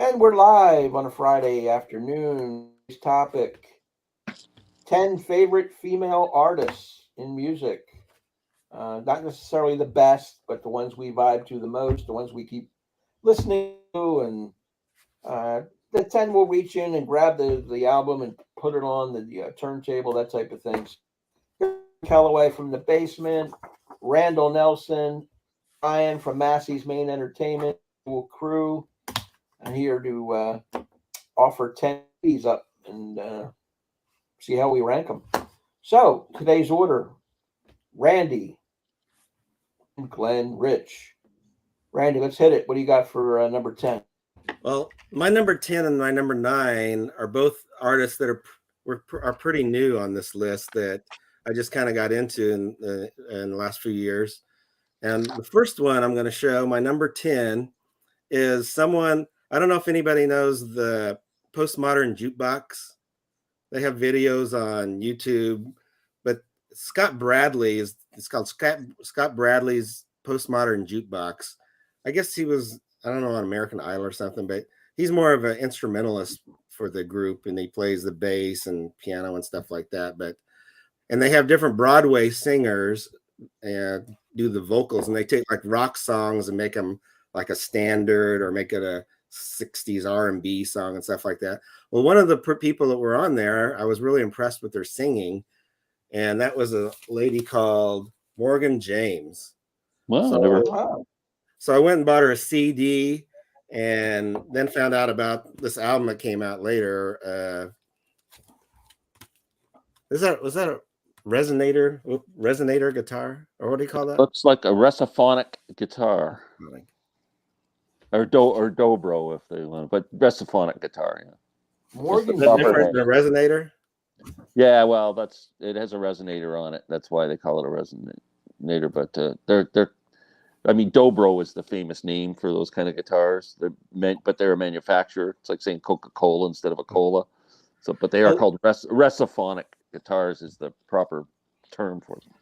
And we're live on a Friday afternoon. Topic 10 favorite female artists in music. Not necessarily the best, but the ones we vibe to the most, the ones we keep listening to. And the 10 will reach in and grab the album and put it on the turntable, that type of things. Kellaway from the basement, Randall Nelson, Ryan from Massey's Maine Entertainment, crew, and here to offer 10 keys up and see how we rank them. So, today's order: Randy, Glen, Rich. Randy, let's hit it. What do you got for number 10? Well, my number 10 and my number 9 are both artists that are pretty new on this list that I just kind of got into in the last few years. And the first one I'm going to show, my number 10, is someone, I don't know if anybody knows the Postmodern Jukebox. They have videos on YouTube, but Scott Bradley it's called Scott Bradley's Postmodern Jukebox. I guess he was, I don't know, on American Idol or something, but he's more of an instrumentalist for the group, and he plays the bass and piano and stuff like that. And they have different Broadway singers and do the vocals, and they take like rock songs and make them like a standard or make it a 60s R&B song and stuff like that. Well, one of the people that were on there, I was really impressed with their singing, and that was a lady called Morgan James. Wow, So I went and bought her a CD, and then found out about this album that came out later. Was that a resonator guitar, or what do you call that? looks like a resophonic guitar, or dobro if they want, but resophonic guitar. Yeah. Morgan Is that different than a resonator? Yeah, well, it has a resonator on it. That's why they call it a resonator. But I mean, dobro is the famous name for those kind of guitars. But they're a manufacturer. It's like saying Coca-Cola instead of a cola. So, but they are called resophonic guitars is the proper term for them.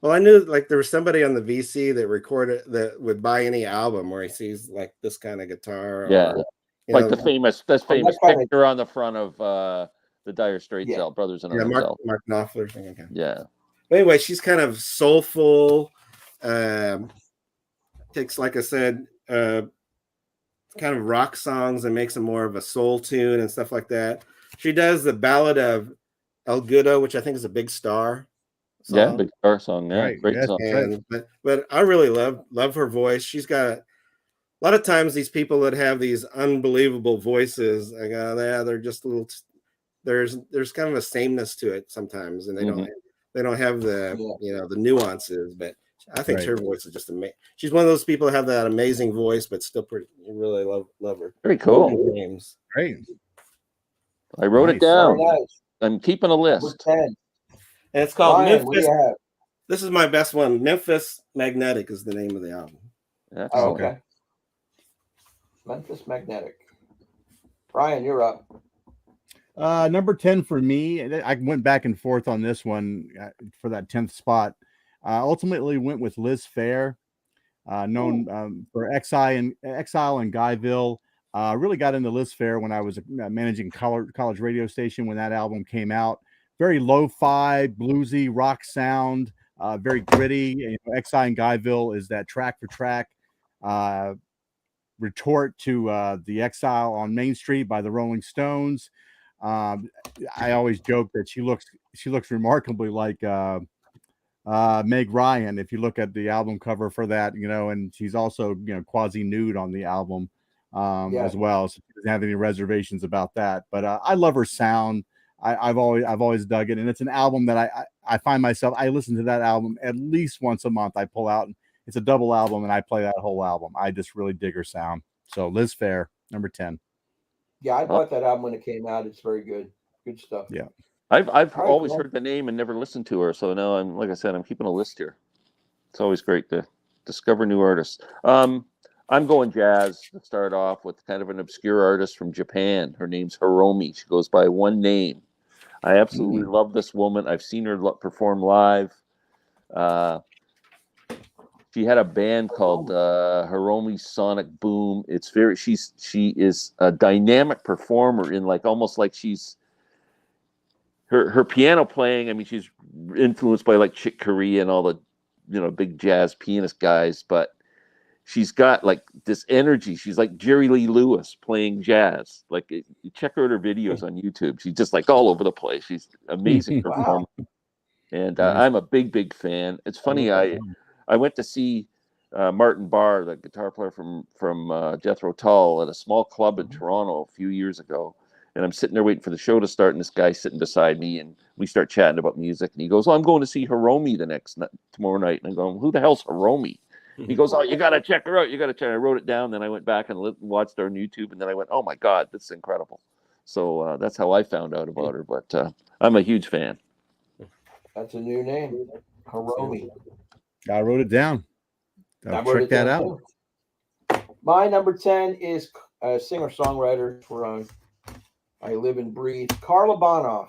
Well, I knew like there was somebody on the VC that would buy any album where he sees like this kind of guitar. Yeah, or, like the famous picture on the front of the Dire Straits Brothers and Arms album. Mark Knopfler thing. Okay. Yeah. But anyway, she's kind of soulful. Takes, like I said, kind of rock songs and makes them more of a soul tune and stuff like that. She does the Ballad of El Goodo, which I think is a Big Star song. Yeah, Big Star song. Yeah, right. Great song. And, but I really love her voice. She's got a lot of times these people that have these unbelievable voices, I go, yeah, they're just a little. There's kind of a sameness to it sometimes, and they don't have the the nuances. But I think her voice is just amazing. She's one of those people that have that amazing voice, but still pretty. You really love her. Very cool. Names. Great. I wrote it down. Nice. I'm keeping a list. And it's called Memphis. This is my best one. Memphis Magnetic is the name of the album. Okay. Memphis Magnetic. Brian, you're up. Number 10 for me. I went back and forth on this one for that 10th spot. Ultimately went with Liz Phair, known for Exile and Guyville. Really got into Liz Phair when I was managing college radio station when that album came out. Very lo-fi, bluesy rock sound, very gritty. Exile and Guyville is that track for track retort to the Exile on Main Street by the Rolling Stones. I always joke that she looks remarkably like Meg Ryan if you look at the album cover for that, and she's also quasi nude on the album as well. So she doesn't have any reservations about that. But I love her sound. I've always dug it, and it's an album that I find myself, I listen to that album at least once a month. I pull out, and it's a double album, and I play that whole album. I just really dig her sound. So Liz Phair, number 10. Yeah, I bought that album when it came out. It's very good. Good stuff. Yeah. I've always heard the name and never listened to her. So now like I said, I'm keeping a list here. It's always great to discover new artists. I'm going jazz to start off with kind of an obscure artist from Japan. Her name's Hiromi. She goes by one name. I absolutely love this woman. I've seen her perform live. She had a band called Hiromi Sonic Boom. She is a dynamic performer in like almost like she's her piano playing. I mean, she's influenced by like Chick Corea and all the big jazz pianist guys, but she's got like this energy. She's like Jerry Lee Lewis playing jazz. Like, check out her videos on YouTube. She's just like all over the place. She's amazing performer. And I'm a big fan. It's funny. I went to see Martin Barr, the guitar player from Jethro Tull, at a small club in Toronto a few years ago. And I'm sitting there waiting for the show to start, and this guy's sitting beside me, and we start chatting about music. And he goes, "Oh, I'm going to see Hiromi tomorrow night." And I'm going, "Who the hell's Hiromi?" He goes, "Oh, you got to check her out. You got to check her." I wrote it down. Then I went back and watched her on YouTube. And then I went, "Oh, my God, this is incredible." So that's how I found out about her. But I'm a huge fan. That's a new name, Hiromi. I wrote it down. I'll check that out. My number 10 is a singer-songwriter where I live and breathe, Carla Bonoff.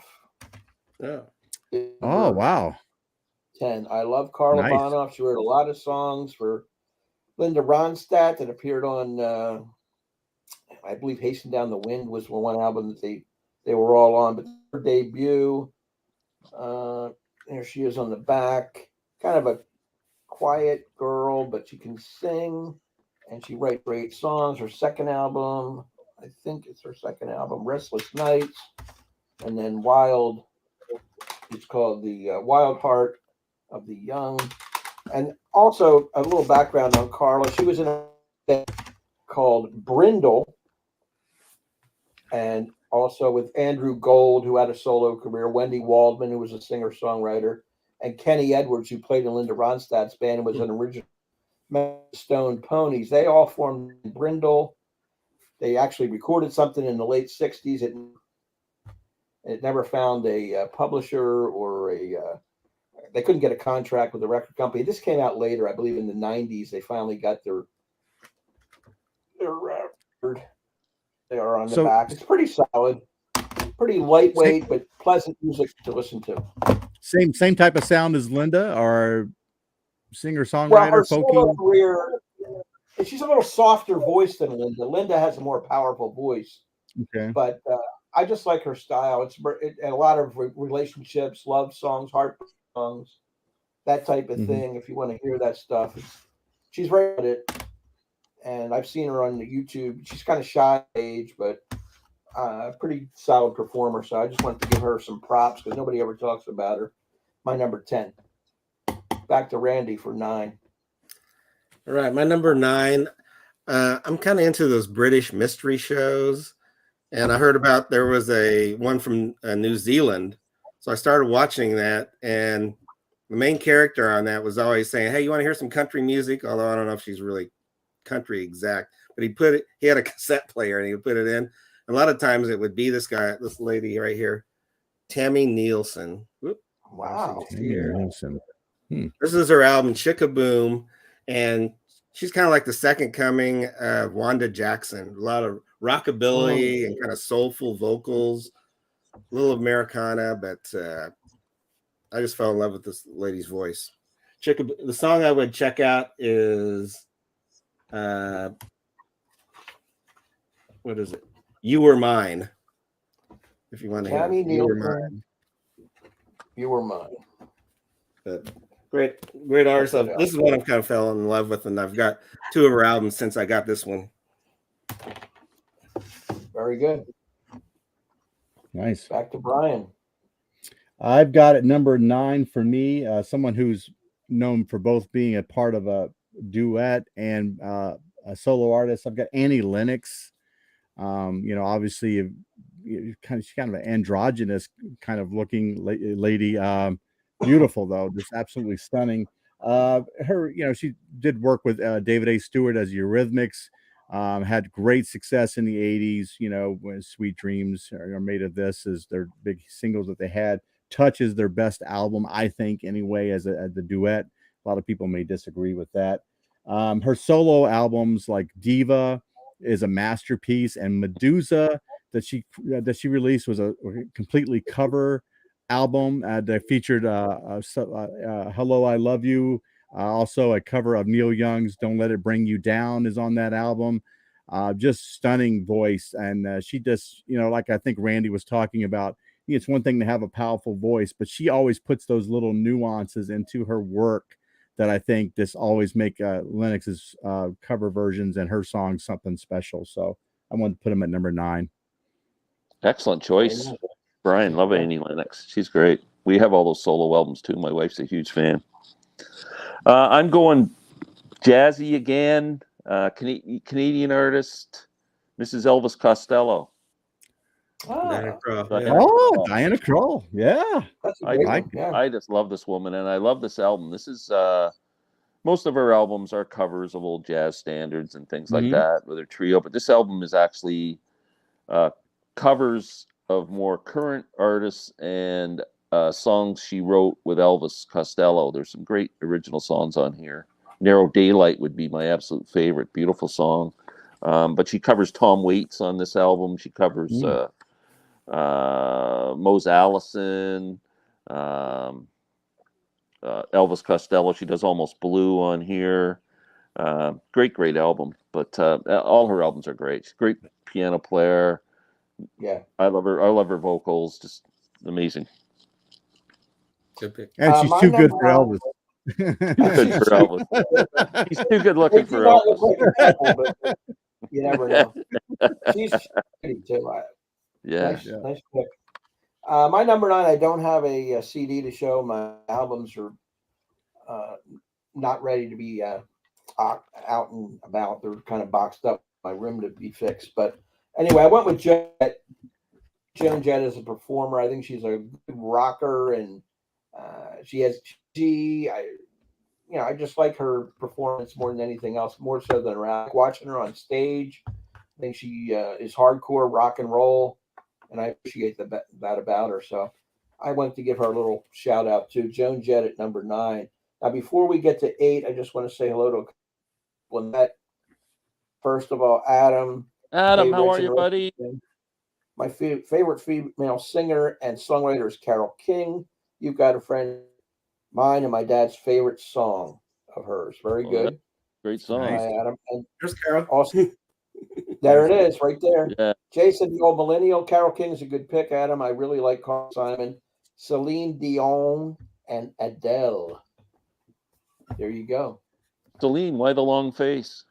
Yeah. Oh, wow. 10. I love Carla Bonoff. She wrote a lot of songs for Linda Ronstadt that appeared on, I believe, Hasten Down the Wind was one album that they were all on. But her debut, there she is on the back, kind of a quiet girl, but she can sing and she writes great songs. Her second album, I think it's her second album, Restless Nights, and then Wild. It's called the Wild Heart of the Young. And also a little background on Carla. She was in a band called Brindle, and also with Andrew Gold, who had a solo career, Wendy Waldman, who was a singer-songwriter, and Kenny Edwards, who played in Linda Ronstadt's band and was an original Stone Ponies. They all formed Brindle. They actually recorded something in the late 60s. It never found a publisher or they couldn't get a contract with the record company. This came out later, I believe in the 90s. They finally got their record. They are on the back. It's pretty solid, pretty lightweight, but pleasant music to listen to. Same type of sound as Linda, or singer-songwriter, folky? Career, she's a little softer voice than Linda. Linda has a more powerful voice. Okay. But I just like her style. It's a lot of relationships, love songs, heart songs, that type of thing. If you want to hear that stuff, she's right at it. And I've seen her on the YouTube. She's kind of shy age, but pretty solid performer. So I just wanted to give her some props because nobody ever talks about her. My number 10. Back to Randy for 9. All right, my number 9. I'm kind of into those British mystery shows, and I heard about there was one from New Zealand, so I started watching that. And the main character on that was always saying, "Hey, you want to hear some country music?" Although I don't know if she's really country exact, but he had a cassette player and he would put it in. A lot of times it would be this lady right here, Tammy Nielsen. Whoop. Wow. Nielsen. This is her album Chickaboom, and she's kind of like the second coming of Wanda Jackson. A lot of rockabilly and kind of soulful vocals, a little Americana, but I just fell in love with this lady's voice. The song I would check out is what is it? You Were Mine. If you want to hear it. You Were Mine. You Were Mine. But great artist. This is one I've kind of fell in love with, and I've got 2 of her albums since I got this one. Very good. Nice. Back to Brian. I've got at number 9 for me, someone who's known for both being a part of a duet and a solo artist. I've got Annie Lennox. Obviously, she's kind of an androgynous kind of looking lady. Beautiful though, just absolutely stunning. She did work with David A. Stewart as Eurythmics. Had great success in the 80s. When Sweet Dreams are made of this as their big singles that they had. Touch is their best album, I think, anyway, as the duet. A lot of people may disagree with that. Her solo albums like Diva is a masterpiece, and Medusa that she released was a completely cover album that featured Hello, I Love You, Also, a cover of Neil Young's "Don't Let It Bring You Down" is on that album. Just stunning voice, and she just, like I think Randy was talking about. It's one thing to have a powerful voice, but she always puts those little nuances into her work that I think just always make Lennox's cover versions and her songs something special. So I wanted to put him at number 9. Excellent choice, Brian. Love Annie Lennox. She's great. We have all those solo albums too. My wife's a huge fan. I'm going jazzy again. Canadian artist, Mrs. Elvis Costello. Diana Krall, yeah. Diana Krall. Yeah. I just love this woman, and I love this album. This is most of her albums are covers of old jazz standards and things like that with her trio, but this album is actually covers of more current artists and songs she wrote with Elvis Costello. There's some great original songs on here. Narrow Daylight would be my absolute favorite. Beautiful song. But she covers Tom Waits on this album. She covers Mose Allison, Elvis Costello. She does Almost Blue on here. Great album. But all her albums are great. She's a great piano player. Yeah, I love her vocals. Just amazing. Good pick. And she's too good for Elvis. Good for Elvis. He's too good looking for Elvis. But you never know. She's pretty too. Yeah. Nice pick. My number 9, I don't have a CD to show. My albums are not ready to be out and about. They're kind of boxed up in my room to be fixed. But anyway, I went with Joan Jett as a performer. I think she's a good rocker, and I just like her performance more than anything else, more so than watching her on stage. I think she is hardcore rock and roll, and I appreciate that about her. So I went to give her a little shout out to Joan Jett at number 9. Now, before we get to 8, I just want to say hello to Lynette. First of all, Adam. Adam, how are you, buddy? My favorite female singer and songwriter is Carole King. You've got a friend, mine and my dad's favorite song of hers. Very good. Great song. Hi, Adam. And There's Carol. also, there it is, right there. Yeah. Jason, the old millennial. Carole King is a good pick, Adam. I really like Carl Simon, Celine Dion, and Adele. There you go. Celine, why the long face?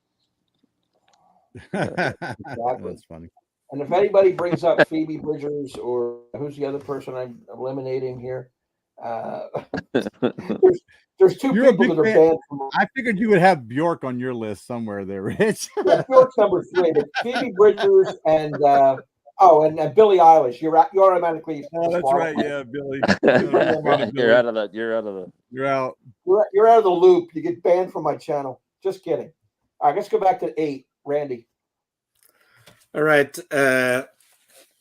Exactly. That's funny. And if anybody brings up Phoebe Bridgers or who's the other person I'm eliminating here, there's two people that are banned from. I figured you would have Bjork on your list somewhere there, Rich. Yeah, Bjork's number 3, but Phoebe Bridgers and Billie Eilish. You're automatically. Oh, that's right. Yeah, Billy. You're out of that. You're out. You're out of the loop. You get banned from my channel. Just kidding. All right, let's go back to 8. Randy. All right.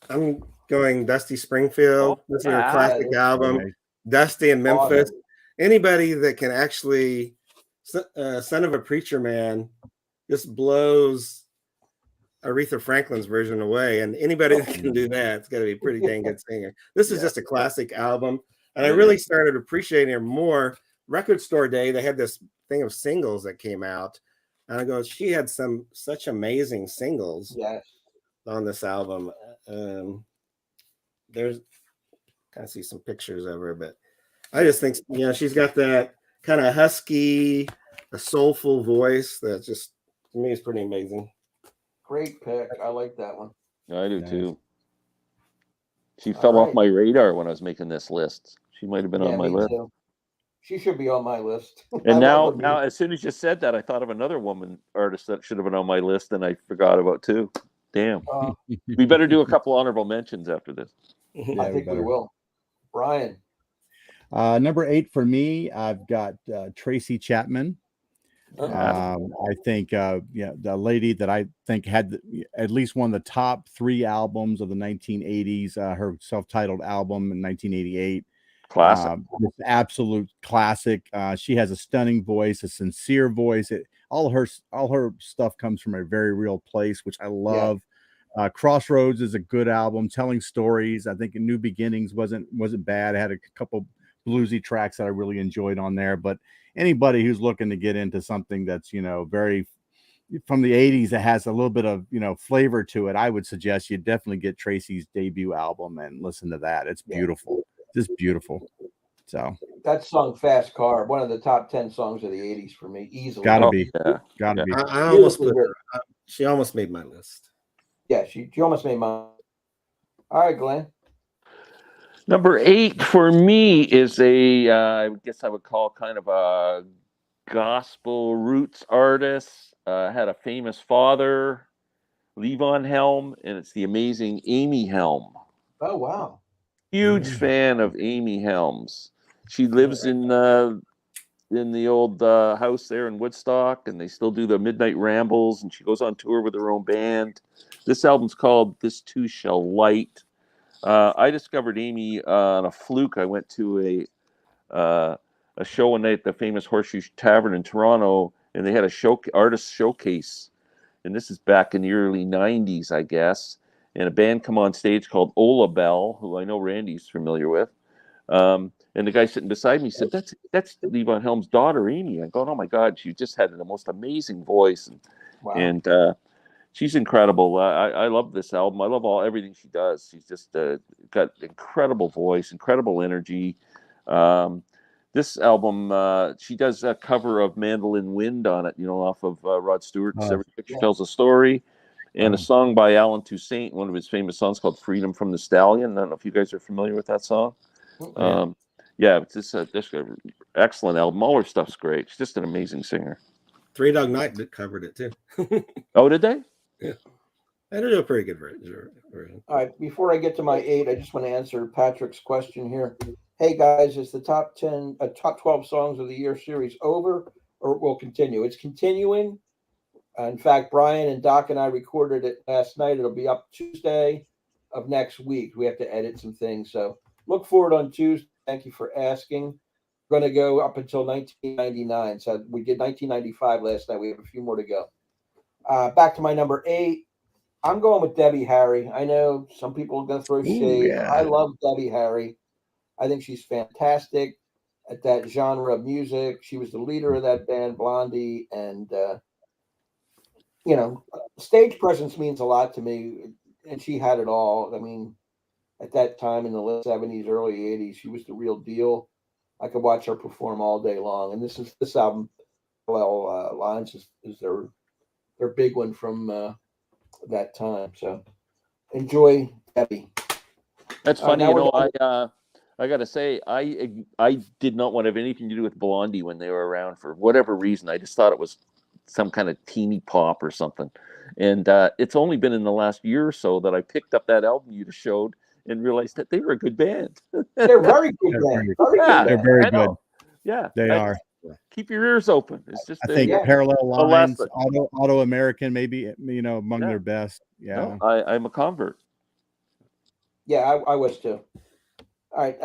I'm going Dusty Springfield. This is a classic album. Nice. Dusty in Memphis. Anybody that can actually, Son of a Preacher Man, just blows Aretha Franklin's version away. And anybody that can do that, it's got to be a pretty dang good singer. This is just a classic album. And I really started appreciating her more. Record Store Day, they had this thing of singles that came out. And I go, she had such amazing singles on this album. There's kind of see some pictures of her, but I just think, she's got that kind of husky, a soulful voice that just, to me, is pretty amazing. Great pick. I like that one. I do too. She fell off my radar when I was making this list. She might have been on my list. Too. She should be on my list. And now, as soon as you said that, I thought of another woman artist that should have been on my list, and I forgot about too. Damn. We better do a couple honorable mentions after this. I think we will. Brian. Number 8 for me, I've got Tracy Chapman. I think the lady that I think had at least one of the top 3 albums of the 1980s, her self-titled album in 1988. Classic. Absolute classic. She has a stunning voice, a sincere voice. All her stuff comes from a very real place, which I love. Crossroads is a good album, telling stories. I think New Beginnings wasn't bad. I had a couple bluesy tracks that I really enjoyed on there, but anybody who's looking to get into something that's, very from the 80s that has a little bit of, flavor to it, I would suggest you definitely get Tracy's debut album and listen to that. It's beautiful. Just beautiful. So that song "Fast Car," one of the top 10 songs of the '80s for me, easily. gotta Oh, be. yeah. Gotta be. I almost Beautifully put written. her. She almost made my list. Yeah, she almost made mine. All right, Glenn. Number 8 for me is I guess I would call kind of a gospel roots artist. Had a famous father, Levon Helm, and it's the amazing Amy Helm. Oh, wow. Huge fan of Amy Helm's. She lives in the old house there in Woodstock, and they still do the Midnight Rambles, and she goes on tour with her own band. This album's called "This Too Shall Light." I discovered Amy on a fluke. I went to a show one night at the famous Horseshoe Tavern in Toronto, and they had a artist showcase. And this is back in the early 90s, I guess. And a band come on stage called Ola Bell, who I know Randy's familiar with. And the guy sitting beside me said, that's Levon Helm's daughter, Amy. I go, oh my God, she just had the most amazing voice. Wow. And she's incredible. I love this album. I love everything she does. She's just got incredible voice, incredible energy. This album, she does a cover of Mandolin Wind on it, off of Rod Stewart's Every Picture Tells a Story, and a song by Alan Toussaint, one of his famous songs called Freedom from the Stallion. I don't know if you guys are familiar with that song. It's just an excellent album. All her stuff's great. She's just an amazing singer. Three Dog Night covered it too. Oh, did they? Yeah. I do a pretty good version. All right. Before I get to my 8, I just want to answer Patrick's question here. Hey guys, is the top 12 songs of the year series over, or will continue? It's continuing. In fact, Brian and Doc and I recorded it last night. It'll be up Tuesday of next week. We have to edit some things, so look for it on Tuesday. Thank you for asking. We're going to go up until 1999. So we did 1995 last night. We have a few more to go. Back to my number 8. I'm going with Debbie Harry. I know some people are going to throw shade. Yeah. I love Debbie Harry. I think she's fantastic at that genre of music. She was the leader of that band, Blondie, and stage presence means a lot to me, and she had it all. I mean, at that time in the late 70s, early 80s, she was the real deal. I could watch her perform all day long, and this album, Lines, is their big one from that time. So enjoy Debbie. That's funny. I got to say, I did not want to have anything to do with Blondie when they were around for whatever reason. I just thought it was some kind of teeny pop or something. And it's only been in the last year or so that I picked up that album you just showed and realized that they were a good band. They're very good band. They're very good. Yeah, They are. Keep your ears open. It's just I think Parallel Lines, Auto American, maybe among their best. Yeah, no, I'm a convert. Yeah, I was too. All right,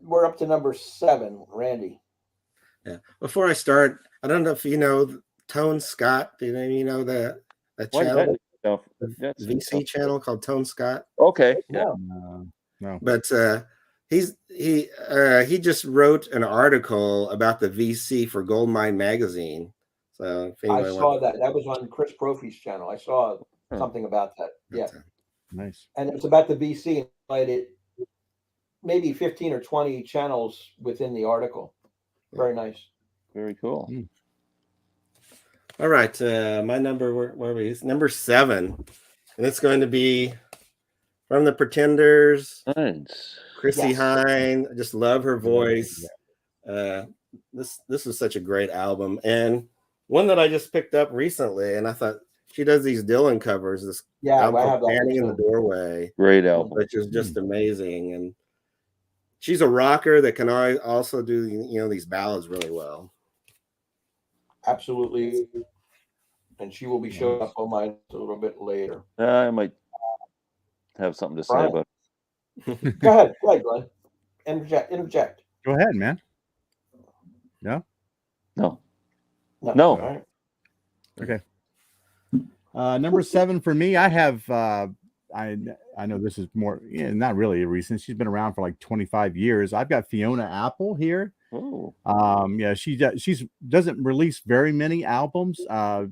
we're up to number 7, Randy. Yeah. Before I start, I don't know if you know Tone Scott. Do you know that channel? The VC channel called Tone Scott. Okay. Yeah. No. But he just wrote an article about the VC for Goldmine magazine. So if I saw that. That was on Chris Brophy's channel. I saw something about that. Yeah. Nice. And it's about the VC. It maybe 15 or 20 channels within the article. Very nice. Very cool. All right. My number, where are we? Number 7. And it's going to be from the Pretenders. Nice. Chrissy Hine. I just love her voice. This is such a great album. And one that I just picked up recently, and I thought she does these Dylan covers. This album I have that. Standing in the Doorway. Great album. Which is just amazing. And she's a rocker that can also do these ballads really well. Absolutely. And she will be showing up on mine a little bit later. I might have something to say about it. Go ahead, Glenn. Interject. Go ahead, man. No. All right. Okay. Number 7 for me, I have I know this is more not really recent. She's been around for like 25 years. I've got Fiona Apple here. Oh, Yeah, she's doesn't release very many albums,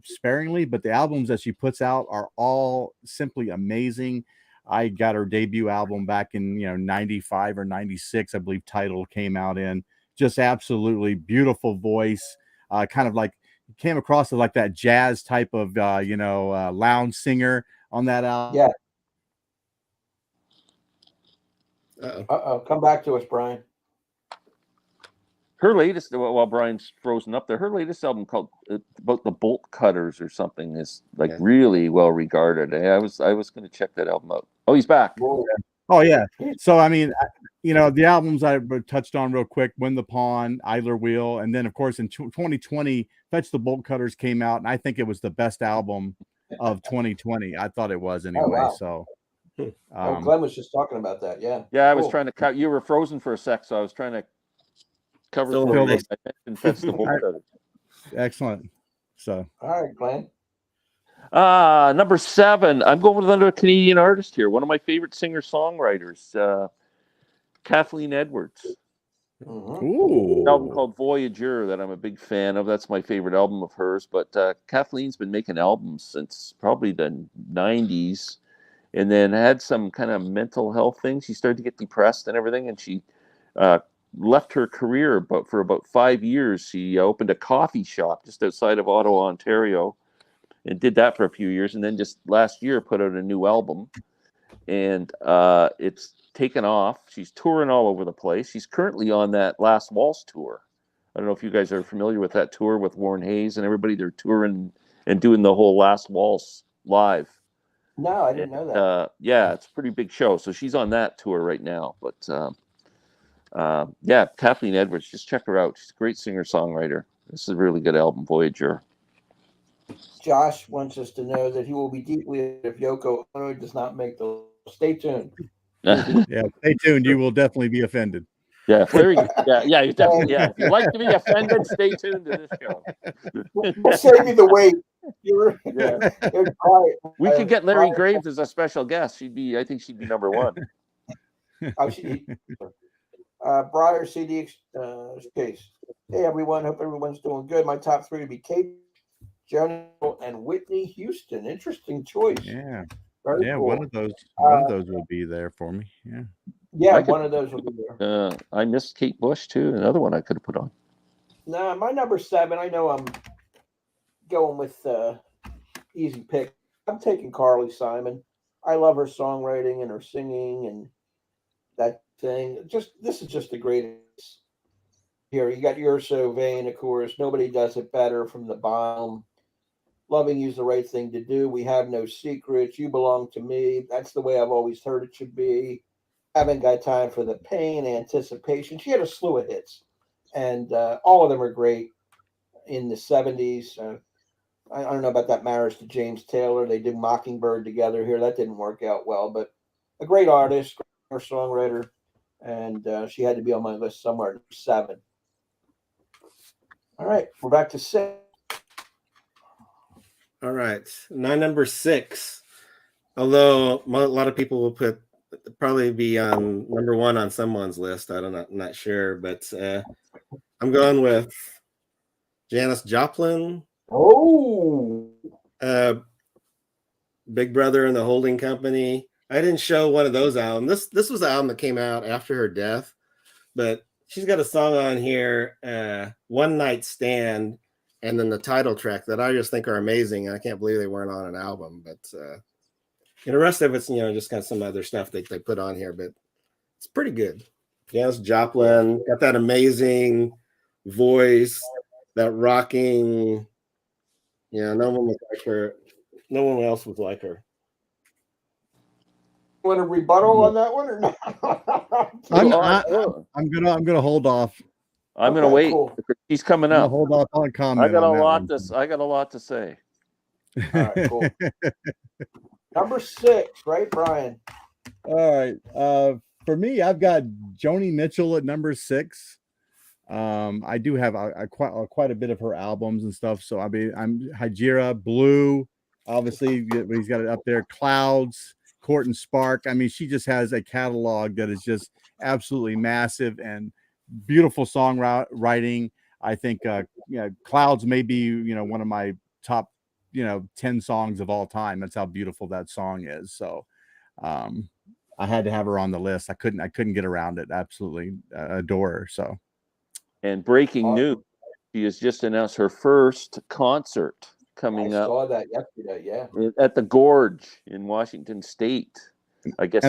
sparingly, but the albums that she puts out are all simply amazing. I got her debut album back in 95 or 96, I believe Title came out in. Just absolutely beautiful voice, kind of like came across as like that jazz type of lounge singer on that album. Yeah. Uh-oh. Come back to us, Brian. her latest, while Brian's frozen up there, her latest album called about the Bolt Cutters or something is like Yeah. really well regarded. I was going to check that album out. Oh, he's back. Whoa. Oh yeah. So I mean, the albums I touched on real quick: Win the Pawn, Idler Wheel, and then of course in 2020, Fetch the Bolt Cutters came out, and I think it was the best album of 2020. I thought it was anyway. wow. So, Glen was just talking about that. Yeah. Yeah, I was Cool. trying to cut. You were frozen for a sec, so I was trying to cover Fill for the you. base. I mentioned Fetch the Bolt Cutters. excellent. So All right, Glen. Number 7. I'm going with another Canadian artist here. One of my favorite singer-songwriters, Kathleen Edwards. Mhm. ooh, An album called Voyager that I'm a big fan of. That's my favorite album of hers. But Kathleen's been making albums since probably the 90s, and then had some kind of mental health things. She started to get depressed and everything, and she left her career. But for about 5 years, she opened a coffee shop just outside of Ottawa, Ontario, and did that for a few years. And then just last year put out a new album, and it's taken off. She's touring all over the place. She's currently on that Last Waltz tour. I don't know if you guys are familiar with that tour with Warren Hayes and everybody. They're touring and doing the whole Last Waltz live. No, I didn't know that. Yeah, it's a pretty big show. So she's on that tour right now. But yeah, Kathleen Edwards, just check her out. She's a great singer-songwriter. This is a really good album, Voyager. Josh wants us to know that he will be deeply if Yoko Ono does not make the. Stay tuned. yeah. Stay tuned. You will definitely be offended. Yeah, Larry. Yeah, you definitely. Yeah, if you like to be offended, stay tuned to this show. We'll save you the wait. You're right. We could get Larry Graves as a special guest. I think she'd be number 1. Briar CD case. Hey everyone, hope everyone's doing good. My top 3 would be Kate, Joan, and Whitney Houston. Interesting choice. Yeah, Very yeah. cool. One of those will be there for me. Yeah. Yeah, I could- one of those will be there. I missed Kate Bush too. Another one I could have put on. Nah, my number 7. I know I'm going with easy pick. I'm taking Carly Simon. I love her songwriting and her singing and that thing. This is just the greatest. Here you got You're So Vain, of course. Nobody Does It Better from The Bomb. Loving You's the Right Thing to Do. We Have No Secrets. You Belong to Me. That's the way I've always heard it should be. Haven't Got Time for the Pain. Anticipation. She had a slew of hits, and all of them are great. In the 70s, I don't know about that marriage to James Taylor. They did Mockingbird together here. That didn't work out well, but a great artist, great songwriter, and she had to be on my list somewhere. 7. All right, we're back to 6. All right. My number 6, although a lot of people will probably be on number 1 on someone's list. I'm not sure, but I'm going with Janis Joplin. Oh, Big Brother and the Holding Company. I didn't show one of those albums. This was the album that came out after her death, but she's got a song on here, One Night Stand, and then the title track that I just think are amazing. And I can't believe they weren't on an album, but the rest of it's, just got some other stuff they put on here, but it's pretty good. Janis Joplin got that amazing voice, that rocking, no one was like her. No one else was like her. want a rebuttal on that one or not? I'm gonna hold off. I'm gonna Okay, wait. cool. She's coming I'm gonna up. hold off on comment. I got a on that lot one. to. I got a lot to say. All right, cool. Number 6, right, Brian? All right. For me, I've got Joni Mitchell at number 6. I do have quite a bit of her albums and stuff. So I'm Hajira, Blue, obviously he's got it up there. Clouds, Court and Spark. I mean, she just has a catalog that is just absolutely massive and beautiful songwriting. I think Clouds may be one of my top 10 songs of all time. That's how beautiful that song is. So I had to have her on the list. I couldn't get around it. Absolutely adore her. So, and breaking news, she has just announced her first concert coming up. I saw that yesterday. Yeah, at the Gorge in Washington State. I guess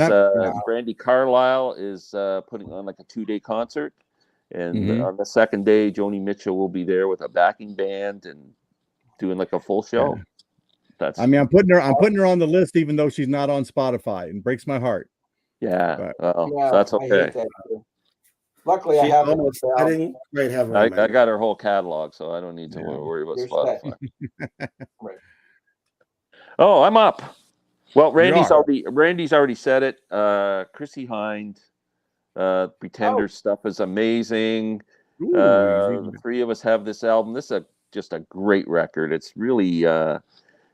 Brandy Carlisle is putting on like a 2-day concert, and on the second day, Joni Mitchell will be there with a backing band and doing like a full show. Yeah. I'm putting her on the list, even though she's not on Spotify, and breaks my heart. Yeah, so that's okay. I hate that too. Luckily, I have. I didn't quite have her. I got her whole catalog, so I don't need to worry about Spotify. Right. Oh, I'm up. Well, Randy's already said it. Chrissy Hind, Pretender stuff is amazing. The three of us have this album. This is just a great record. It's really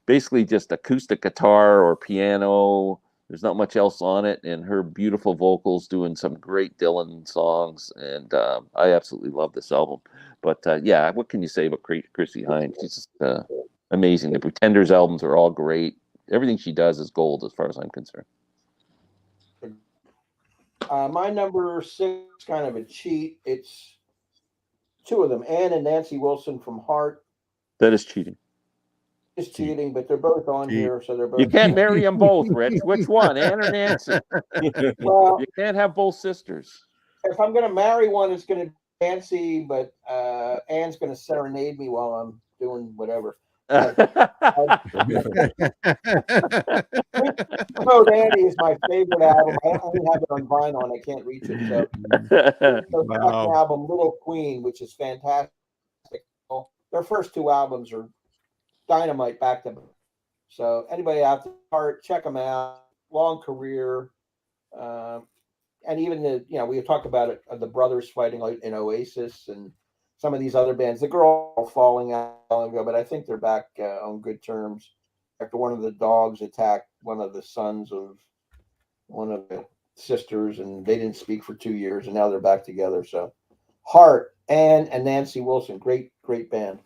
basically just acoustic guitar or piano. There's not much else on it, and her beautiful vocals doing some great Dylan songs, and I absolutely love this album. But what can you say about Chrissy Hind? She's just amazing. The Pretenders albums are all great. Everything she does is gold, as far as I'm concerned. My number 6 is kind of a cheat. It's two of them, Ann and Nancy Wilson from Heart. That is cheating. It's cheating, but they're both on here, so they're both. You can't marry them both, Rich. Which one, Ann or Nancy? Well, you can't have both sisters. If I'm going to marry one, it's going to be Nancy, but Ann's going to serenade me while I'm doing whatever. Road Andy is my favorite album. I only have it on vinyl and I can't reach it. So the album Little Queen, which is fantastic. Their first 2 albums are dynamite back to back. So anybody out there, check them out. Long career, and even we talked about it, the brothers fighting like in Oasis and some of these other bands. The girl falling out long ago, but I think they're back on good terms after one of the dogs attacked one of the sons of one of the sisters, and they didn't speak for 2 years, and now they're back together. So Heart, Ann, and Nancy Wilson, great band.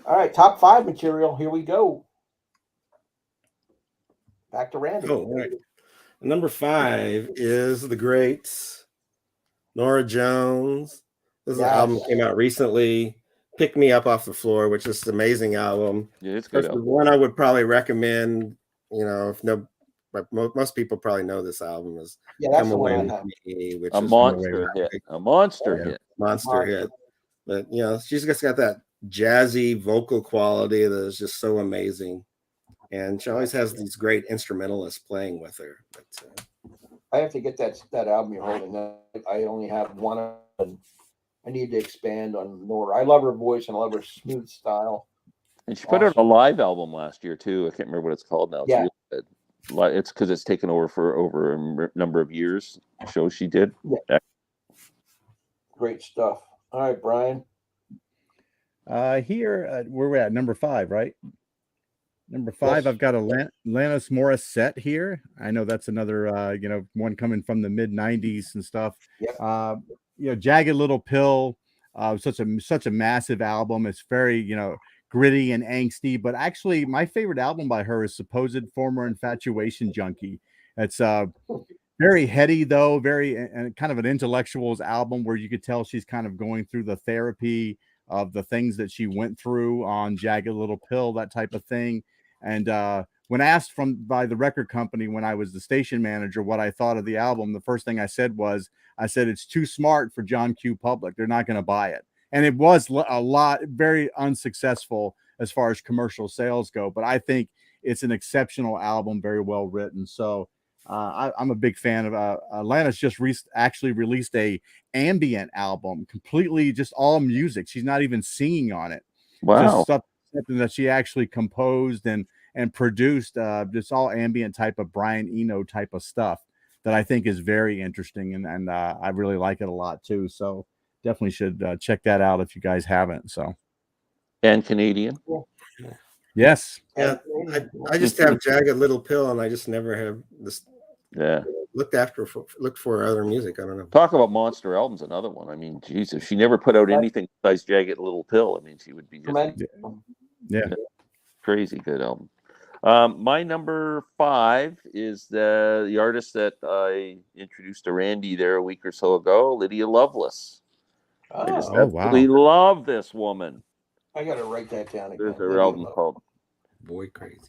All right, top 5 material. Here we go. Back to Randy. Oh, right. Number 5 is the great Norah Jones. This album came out recently. Pick Me Up Off the Floor, which is an amazing album. Yeah, it's good. One I would probably recommend. Most people probably know this album is Come Away With Me, which is a monster hit. Monster hit. But she's just got that jazzy vocal quality that is just so amazing, and she always has these great instrumentalists playing with her. But I have to get that album you're holding. I only have one, and I need to expand on Nora. I love her voice and I love her smooth style. And she put out a live album last year too. I can't remember what it's called now. Yeah. It's because it's taken over for over a number of years. Shows she did. Yeah. Great stuff. All right, Brian. Here we're at number 5, right? Number 5, yes. I've got Alanis Morissette here. I know that's another one coming from the mid 90s and stuff. Yep. Jagged Little Pill, such a massive album. It's very gritty and angsty, but actually my favorite album by her is Supposed Former Infatuation Junkie. It's very heady though, and kind of an intellectuals album where you could tell she's kind of going through the therapy of the things that she went through on Jagged Little Pill, that type of thing. And when asked by the record company when I was the station manager what I thought of the album, the first thing I said it's too smart for John Q. Public. They're not going to buy it. And it was very unsuccessful as far as commercial sales go. But I think it's an exceptional album, very well written. So I'm a big fan of Alanis. Just actually released a ambient album, completely just all music. She's not even singing on it. Wow. Just something that she actually composed and produced. Just all ambient type of Brian Eno type of stuff that I think is very interesting, and I really like it a lot too. So definitely should check that out if you guys haven't. So. And Canadian. Yes. Yeah, I just have Jagged Little Pill, and I just never have this. Yeah. looked for other music. I don't know. Talk about monster albums, another one. I mean, Jesus, she never put out anything besides Jagged Little Pill. I mean, she would be just Yeah. crazy good album. My number 5 is the artist that I introduced to Randy there a week or so ago, Lydia Lovelace. I just absolutely love this woman. I gotta write that down again. There's her album called Boy Crazy.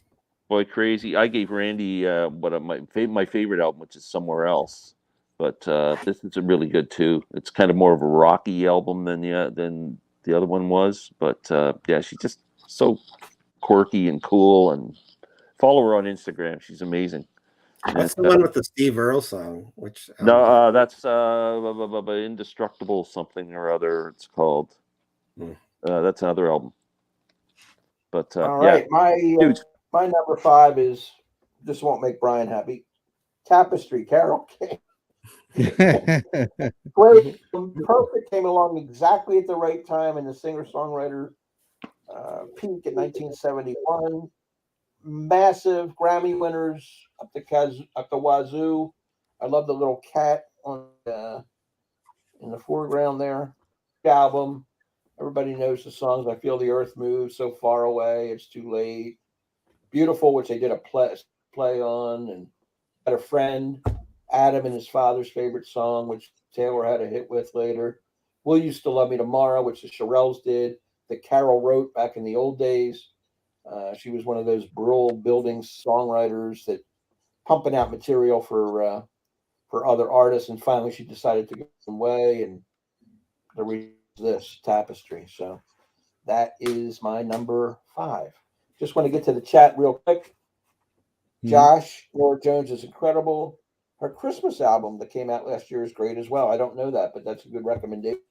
Boy Crazy. I gave Randy my favorite album, which is Somewhere Else. But this is really good too. It's kind of more of a rocky album than the other one was. But yeah, she's just so quirky and cool. And follow her on Instagram. She's amazing. That's the one with the Steve Earle song. Which no, that's Indestructible something or other. It's called. That's another album. But all right, yeah. My number 5 is, this won't make Brian happy, Tapestry, Carole King. Great, perfect, came along exactly at the right time in the singer-songwriter peak in 1971. Massive Grammy winners up the wazoo. I love the little cat on in the foreground there. The album. Everybody knows the songs. I Feel the Earth Move, So Far Away, It's Too Late. Beautiful, which they did a play on, and Had a Friend, Adam and His Father's Favorite Song, which Taylor had a hit with later. Will You Still Love Me Tomorrow, which the Shirelles did, that Carol wrote back in the old days. She was one of those rural building songwriters that pumping out material for other artists, and finally she decided to go some way, and the reason this Tapestry. So that is my number 5. Just want to get to the chat real quick. Josh, Laura Jones is incredible. Her Christmas album that came out last year is great as well. I don't know that, but that's a good recommendation.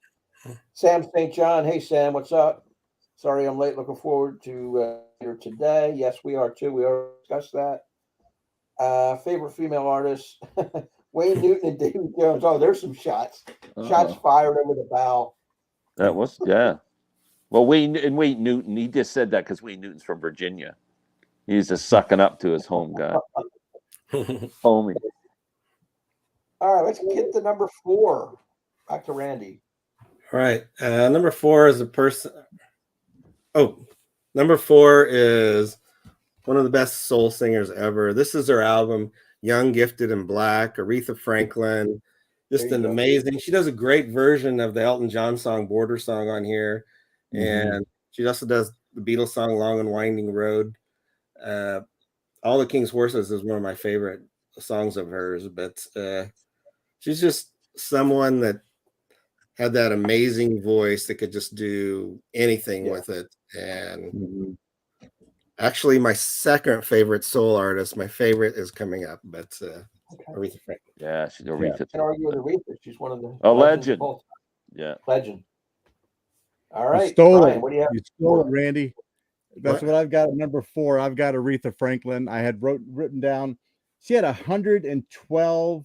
Sam St. John. Hey, Sam, what's up? Sorry I'm late. Looking forward to later today. Yes, we are too. We already discussed that. Favorite female artist, Wayne Newton and Davy Jones. Oh, there's some shots. Shots fired over the bow. That was, yeah. Well, Wayne Newton, he just said that because Wayne Newton's from Virginia. He's just sucking up to his home guy. Homie. All right, let's get to number 4. Back to Randy. All right. Number 4 is a person. Oh, number 4 is one of the best soul singers ever. This is her album, Young, Gifted, and Black. Aretha Franklin. Just an amazing. She does a great version of the Elton John song, Border Song, on here. And she also does the Beatles song, Long and Winding Road. All the King's Horses is one of my favorite songs of hers. But she's just someone that had that amazing voice that could just do anything with it. And actually, my second favorite soul artist, my favorite is coming up, but Aretha Franklin. Yeah, she's Aretha. I can argue with Aretha. She's one of the legend. Yeah, legend. All right, you stole Brian, it. what do you have? You stole it, Randy. That's what I've got at number 4. I've got Aretha Franklin. I had written down. She had 112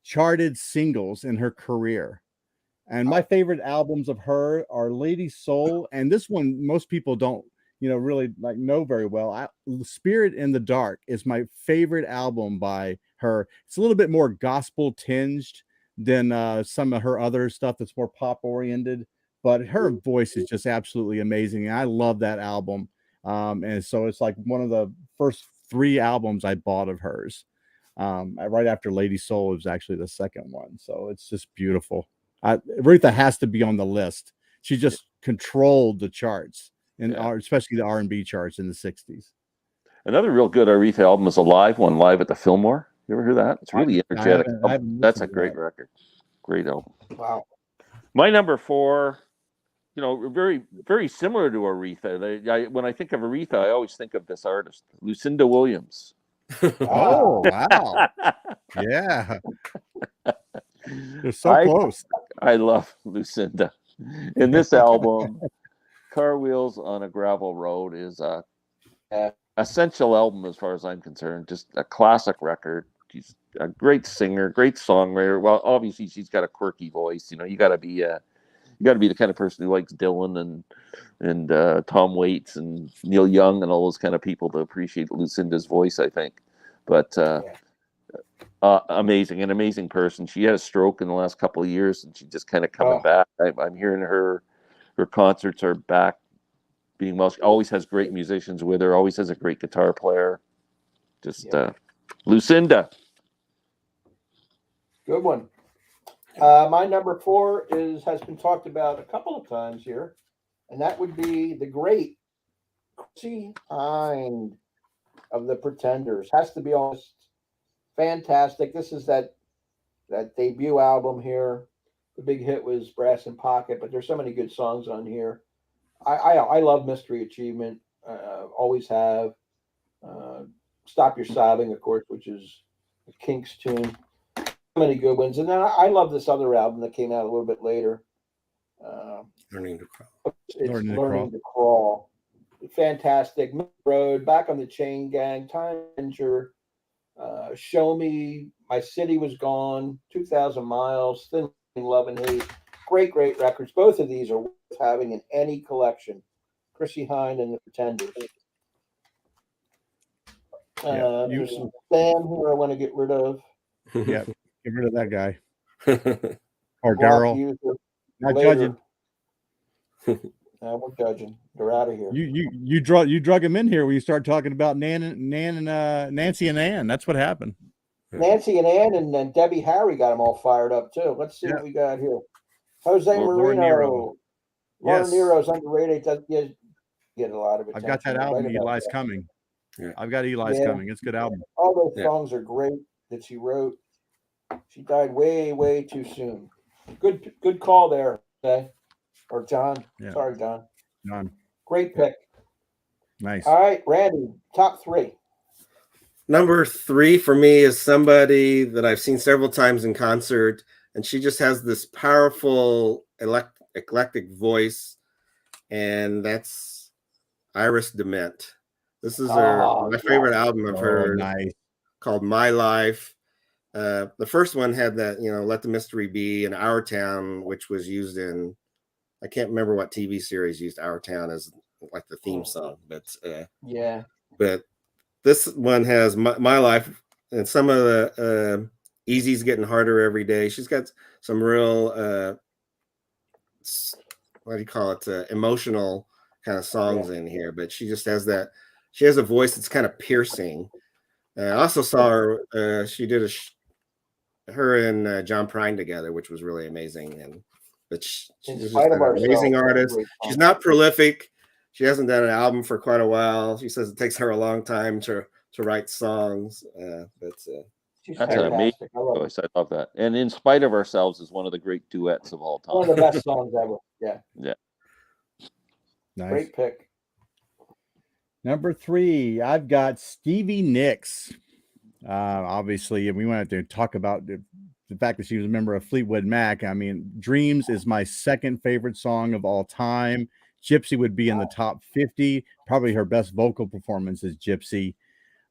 charted singles in her career. And my favorite albums of her are Lady Soul, and this one most people don't, really know very well. Spirit in the Dark is my favorite album by her. It's a little bit more gospel tinged than some of her other stuff that's more pop oriented, but her voice is just absolutely amazing. And I love that album. And so it's like one of the first 3 albums I bought of hers. Right after Lady Soul was actually the second one. So it's just beautiful. Aretha has to be on the list. She just controlled the charts, and especially the R&B charts in the 60s. Another real good Aretha album is a live one, live at the Fillmore. You ever hear that? It's really energetic. That's a great record. Great album. Wow. My number 4, very, very similar to Aretha. When I think of Aretha, I always think of this artist, Lucinda Williams. Oh, wow. Yeah. They're so close. I love Lucinda. In this album, Car Wheels on a Gravel Road is a essential album as far as I'm concerned. Just a classic record. She's a great singer, great songwriter. Well, obviously she's got a quirky voice. You got to be the kind of person who likes Dylan and Tom Waits and Neil Young and all those kind of people to appreciate Lucinda's voice, I think. But Amazing, an amazing person. She had a stroke in the last couple of years, and she's just kind of coming back. I'm hearing her concerts are back being well. She always has great musicians with her. Always has a great guitar player. Just Lucinda. Good one. My number 4 has been talked about a couple of times here, and that would be the great Chrissy Hind of the Pretenders. Has to be honest, fantastic. This is that debut album here. The big hit was Brass in Pocket, but there's so many good songs on here. I love Mystery Achievement. Always have. Stop Your Sobbing, of course, which is a Kinks tune. So many good ones. And then I love this other album that came out a little bit later. Learning to Crawl. It's Learning to Crawl. Fantastic. Road, Back on the Chain Gang, Time Ranger, Show Me, My City Was Gone, 2,000 Miles, Thin Love and Hate. Great records. Both of these are worth having in any collection. Chrissy Hind and the Pretenders. There's some Sam here I want to get rid of. Yeah, get rid of that guy. Or girl. Not judging. We're judging. They're out of here. You drug him in here when you start talking about Nancy and Ann. That's what happened. Nancy and Ann and then Debbie Harry got them all fired up too. Let's see what we got here. Jose Marino. Laura Nero's underrated. Doesn't get a lot of attention. I've got that album, Eli's Coming. Yeah. I've got Eli's Coming. It's a good album. All those songs are great that she wrote. She died way too soon. Good call there, okay? Or John. Yeah. Sorry, John. Great pick. Nice. All right, Randy, top 3. Number 3 for me is somebody that I've seen several times in concert, and she just has this powerful eclectic voice, and that's Iris DeMent. This is my favorite album of hers, called My Life. The first one had that, Let the Mystery Be, and Our Town, which was used in, I can't remember what TV series used Our Town as like the theme song, but But this one has My Life, and some of the Easy's Getting Harder Every Day. She's got some real what do you call it? Emotional kind of songs in here, but she just has that. She has a voice that's kind of piercing. I also saw her. She did her and John Prine together, which was really amazing. But she's just an amazing artist. She's not prolific. She hasn't done an album for quite a while. She says it takes her a long time to write songs. That's an amazing voice. I love that. And In Spite of Ourselves is one of the great duets of all time. One of the best songs ever. Yeah. Nice. Great pick. Number 3, I've got Stevie Nicks. Obviously, we went to talk about the fact that she was a member of Fleetwood Mac. I mean, Dreams is my second favorite song of all time. Gypsy would be in the top 50. Probably her best vocal performance is Gypsy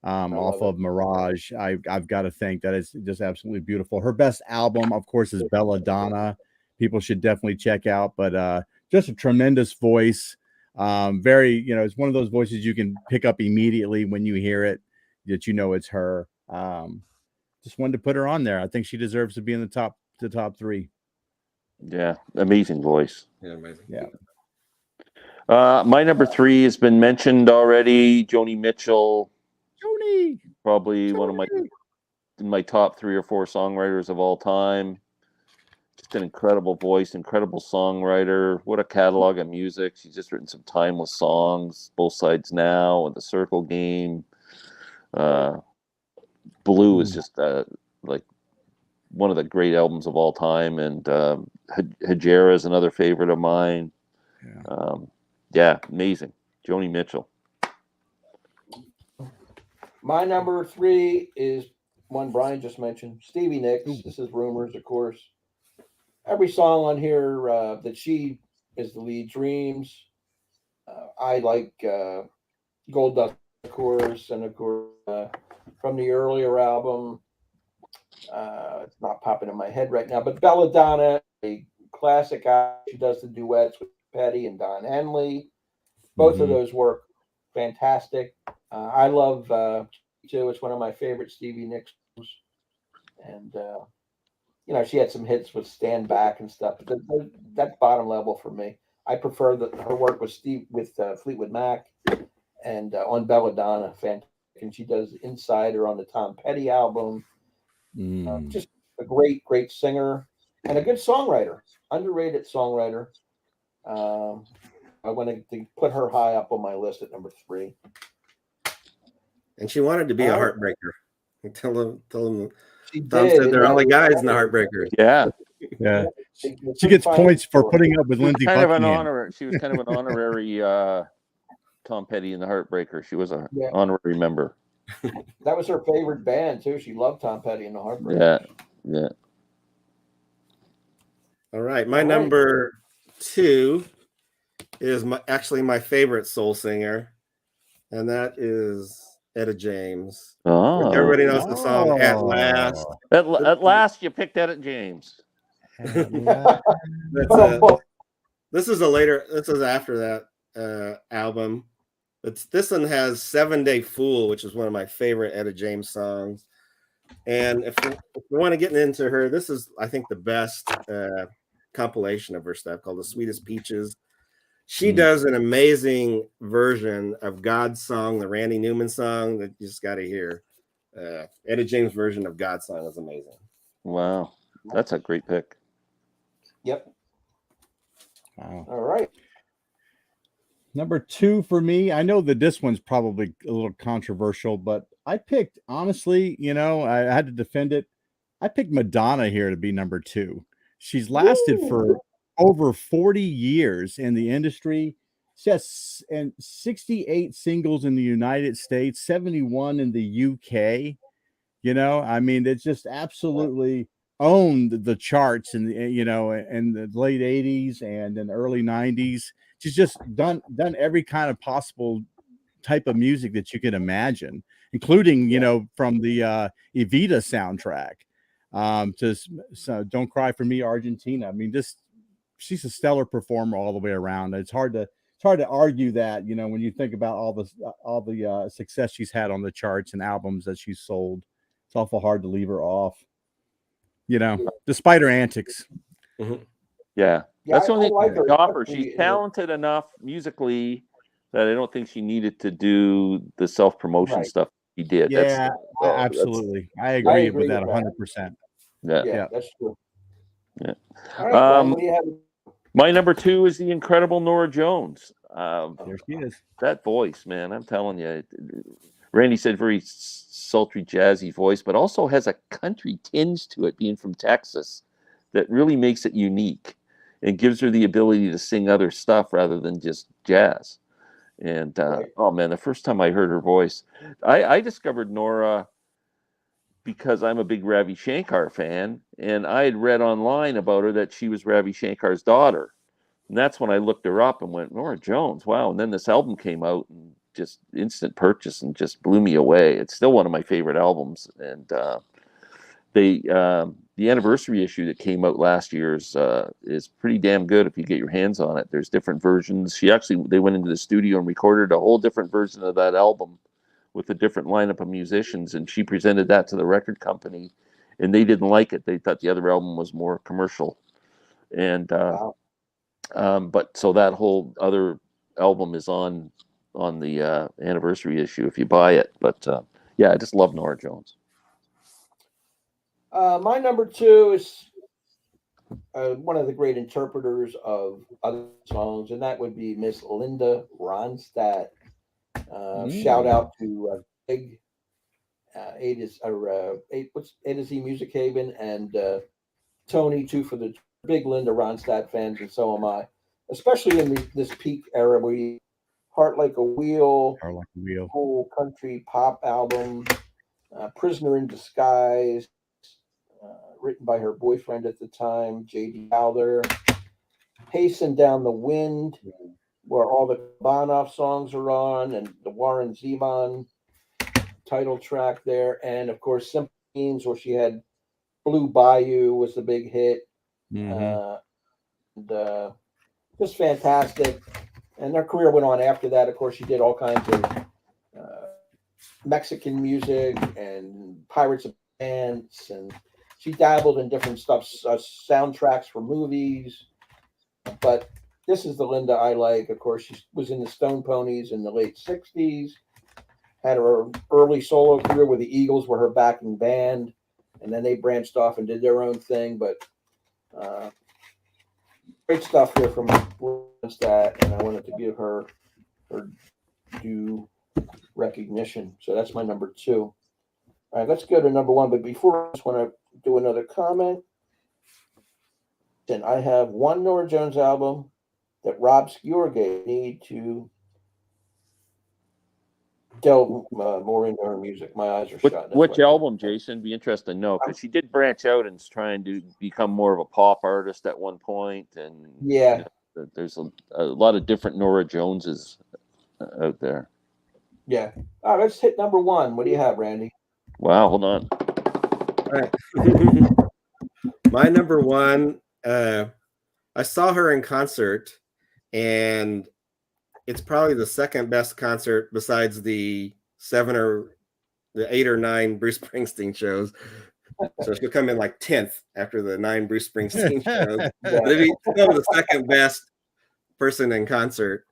off of Mirage. I've got to think that is just absolutely beautiful. Her best album, of course, is Belladonna. People should definitely check out, but just a tremendous voice. Very, it's one of those voices you can pick up immediately when you hear it, that it's her. Just wanted to put her on there. I think she deserves to be in the top 3. Yeah, amazing voice. Yeah, amazing. Yeah. My number 3 has been mentioned already. Joni Mitchell. Probably one of my top 3 or 4 songwriters of all time. Just an incredible voice, incredible songwriter. What a catalog of music. She's just written some timeless songs. Both Sides Now and The Circle Game. Blue is just like one of the great albums of all time. And Hajira is another favorite of mine. Amazing. Joni Mitchell. My number 3 is one Brian just mentioned, Stevie Nicks. This is Rumors, of course. Every song on here that she is the lead, Dreams. I like Gold Dust, of course, and of course from the earlier album. It's not popping in my head right now, but Belladonna, a classic album. She does the duets with Petty and Don Henley. Both of those work fantastic. I love too. It's one of my favorite Stevie Nicks songs. And she had some hits with Stand Back and stuff, but that's bottom level for me. I prefer her work with Fleetwood Mac and on Belladonna, fantastic. And she does Insider on the Tom Petty album. Just a great, great singer and a good songwriter, underrated songwriter. I wanted to put her high up on my list at number 3. And she wanted to be a heartbreaker. Tell them. Tom did, said they're all the guys in the Heartbreakers. Yeah. Yeah. She gets points for putting up with Lindsey Kind of an Buckingham. honor. She was kind of an honorary Tom Petty and the Heartbreaker. She was an honorary member. That was her favorite band too. She loved Tom Petty and the Heartbreakers. Yeah. All right. My number 2 is actually my favorite soul singer, and that is Etta James. Oh, everybody knows the song "At Last." At last, you picked Etta James. This is after that album. This one has 7 Day Fool, which is one of my favorite Etta James songs. And if we want to get into her, this is, I think, the best compilation of her stuff called The Sweetest Peaches. She does an amazing version of God's Song, the Randy Newman song that you just got to hear. Etta James' version of God's Song is amazing. Wow. That's a great pick. Yep. Wow. All right. Number 2 for me, I know that this one's probably a little controversial, but I picked, honestly, I had to defend it. I picked Madonna here to be number 2. She's lasted for over 40 years in the industry. She has 68 singles in the United States, 71 in the UK. It's just absolutely owned the charts in the late 80s and in the early 90s. She's just done every kind of possible type of music that you can imagine, including from the Evita soundtrack to Don't Cry for Me, Argentina. She's a stellar performer all the way around. It's hard to argue that, when you think about all the success she's had on the charts and albums that she's sold. It's awful hard to leave her off, despite her antics. Mm-hmm. Yeah. That's the only thing to stop her. She's talented enough musically that I don't think she needed to do the self-promotion stuff she did. Yeah, absolutely. I agree with that 100%. Yeah, that's true. Yeah. All right, what do you have? My number 2 is the incredible Norah Jones. There she is. That voice, man, I'm telling you. Randy said very sultry, jazzy voice, but also has a country tinge to it, being from Texas, that really makes it unique and gives her the ability to sing other stuff rather than just jazz. And oh man, the first time I heard her voice, I discovered Norah because I'm a big Ravi Shankar fan, and I had read online about her that she was Ravi Shankar's daughter. And that's when I looked her up and went, Norah Jones, wow. And then this album came out and just instant purchase and just blew me away. It's still one of my favorite albums. And the anniversary issue that came out last year is pretty damn good if you get your hands on it. There's different versions. They went into the studio and recorded a whole different version of that album with a different lineup of musicians, and she presented that to the record company, and they didn't like it. They thought the other album was more commercial. And but so that whole other album is on the anniversary issue if you buy it. But yeah, I just love Norah Jones. My number 2 is one of the great interpreters of other songs, and that would be Miss Linda Ronstadt. Shout out to Big A to Z Music Haven and Tony too for the big Linda Ronstadt fans, and so am I, especially in this peak era where you Heart Like a Wheel, whole country pop album, Prisoner in Disguise, written by her boyfriend at the time, J.D. Alder, Hasten Down the Wind, where all the Bonoff songs are on, and the Warren Zevon title track there, and of course Simple Means, where she had Blue Bayou was the big hit. Just fantastic. And her career went on after that. Of course, she did all kinds of Mexican music and Pirates of dance, and she dabbled in different stuff, soundtracks for movies. But this is the Linda I like. Of course, she was in the Stone Ponies in the late '60s. Had her early solo career with the Eagles, were her backing band, and then they branched off and did their own thing. But great stuff here from that, and I wanted to give her due recognition. So that's my number 2. All right, let's go to number 1. But before, I just want to do another comment. And I have one Norah Jones album that Rob Sciorga need to delve more into her music. My eyes are shut. Which album, Jason? Be interested to know, because she did branch out and is trying to become more of a pop artist at one point, and yeah, there's a lot of different Norah Joneses out there. Yeah. All right, let's hit number 1. What do you have, Randy? Wow, hold on. All right. My number 1, I saw her in concert, and it's probably the second best concert besides the 8 or 9 Bruce Springsteen shows. So she'll come in like 10th after the 9 Bruce Springsteen shows. Maybe still the second best person in concert,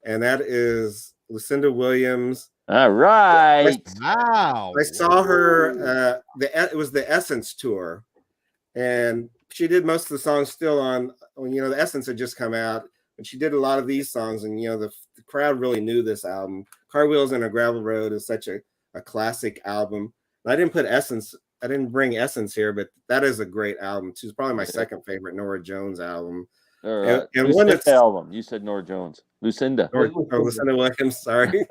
and that is Lucinda Williams. All right. Wow. I saw her. It was the Essence tour, and she did most of the songs still on. The Essence had just come out, and she did a lot of these songs. And the crowd really knew this album. Car Wheels on a Gravel Road is such a classic album. And I didn't put Essence. I didn't bring Essence here, but that is a great album. She's probably my second favorite Norah Jones album. And one Lucinda album. You said Norah Jones. Lucinda. Lucinda Williams. Sorry.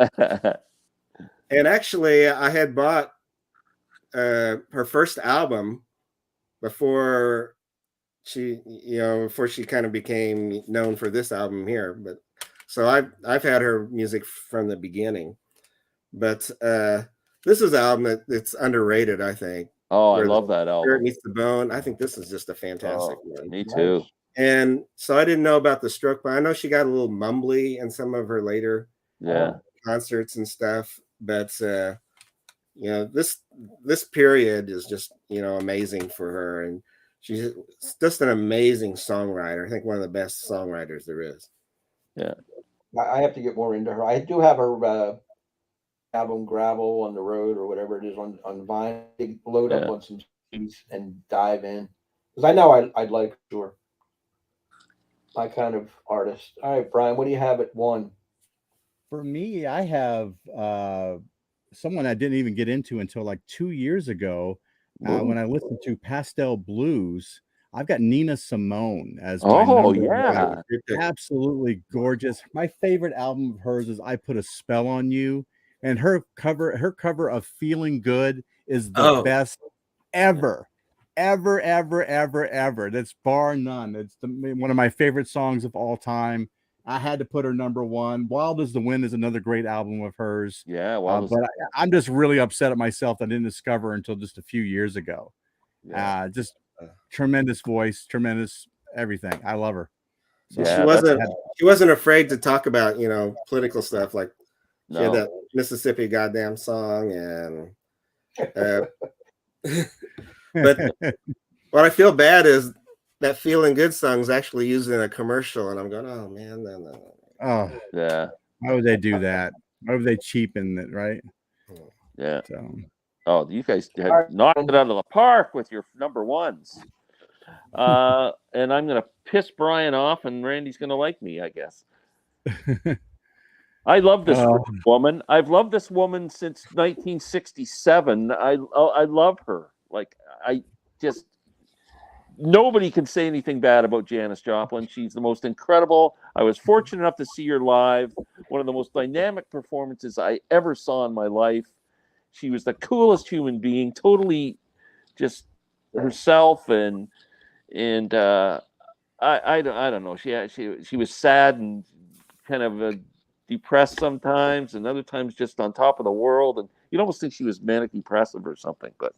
And actually, I had bought her first album before she kind of became known for this album here. But so I've had her music from the beginning. But this is an album that's underrated, I think. Oh, I love that album. Spirit Meets the Bone. I think this is just a fantastic one. Me too. And so I didn't know about the stroke, but I know she got a little mumbly in some of her later concerts and stuff. But this period is just amazing for her, and she's just an amazing songwriter. I think one of the best songwriters there is. Yeah, I have to get more into her. I do have her album Gravel on the Road or whatever it is on vinyl. Load up on some CDs and dive in, because I know I'd like her. My kind of artist. All right, Brian, what do you have at 1? For me, I have someone I didn't even get into until like 2 years ago when I listened to Pastel Blues. I've got Nina Simone as my number 1. Absolutely gorgeous. My favorite album of hers is I Put a Spell on You, and her cover of Feeling Good is the best ever. Ever. That's bar none. It's one of my favorite songs of all time. I had to put her number 1. Wild as the Wind is another great album of hers. Yeah, but I'm just really upset at myself that I didn't discover her until just a few years ago. Just tremendous voice, tremendous everything. I love her. So she wasn't afraid to talk about political stuff, like she had that Mississippi Goddamn song, and but what I feel bad is that Feeling Good song is actually used in a commercial, and I'm going, oh man, no. Oh yeah. Why would they do that? Why would they cheapen it, right? Yeah. So. You guys had knocked it out of the park with your number 1s. And I'm gonna piss Brian off, and Randy's gonna like me, I guess. I love this woman. I've loved this woman since 1967. I love her. Like, nobody can say anything bad about Janis Joplin. She's the most incredible. I was fortunate enough to see her live. One of the most dynamic performances I ever saw in my life. She was the coolest human being, totally just herself, and I don't know. She was sad and kind of depressed sometimes, and other times just on top of the world. And you'd almost think she was manic depressive or something. But